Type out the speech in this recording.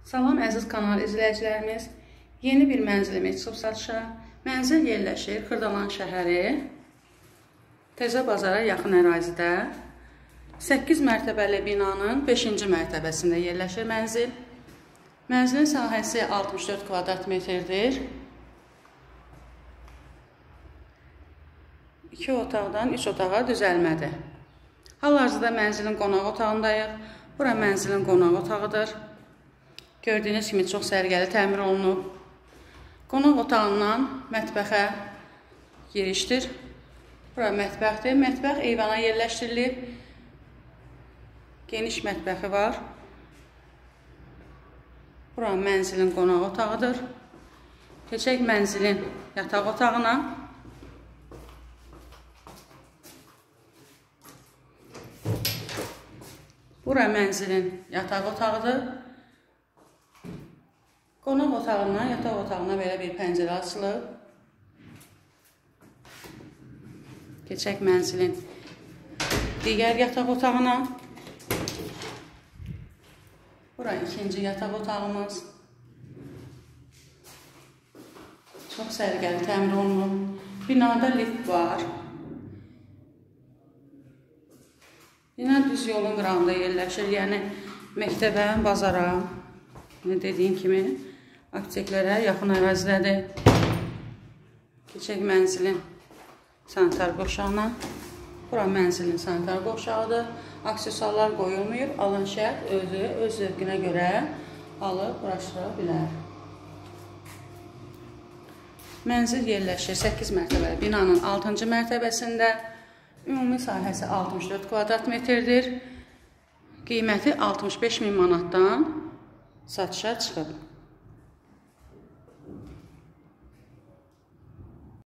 Salam əziz kanal izləyicilərimiz. Yeni bir mənzilimiz çıxıb satışa. Mənzil yerləşir Xırdalan şəhəri, Təzə bazara yaxın ərazidə. 8 mərtəbəli binanın 5-ci mərtəbəsində yerləşir mənzil. Mənzilin sahəsi 64 kvadrat metrdir. 2 otaqdan 3 otağa düzəlmədir. Hal-hazırda mənzilin qonaq otağındayıq. Bura mənzilin qonaq otağıdır. Gördüyünüz kimi çox sərgəli təmir olunub. Qonaq otağından mətbəxə girişdir. Bura mətbəxdir. Mətbəx eyvana yerləşdirilib. Geniş mətbəxi var. Bura mənzilin qonaq otağıdır. Keçək mənzilin yataq otağına. Bura mənzilin yataq otağıdır. Qonaq otağından yataq otağına belə bir pəncərə açılıb. Keçək mənzilin digər yataq otağına. Bura ikinci yataq otağımız. Çox sərgəli təmir olunub. Binada lift var. Bina düz yolun qırağında yerləşir. Yəni məktəbə, bazara, dediyim kimi, apteklərə yaxın ərazidədir. Keçək mənzilin sanitar qovşağına. Bura mənzilin sanitar qovşağıdır. Aksesuarlar qoyulmayıb. Alan şəxs özü öz zövqünə görə alıb quraşdıra bilər. Mənzil yerləşir 8 mərtəbəli binanın 6-cı mərtəbəsində. Ümumi sahəsi 64 kvadrat metrdir. Qiyməti 65.000 manatdan satışa çıxıb.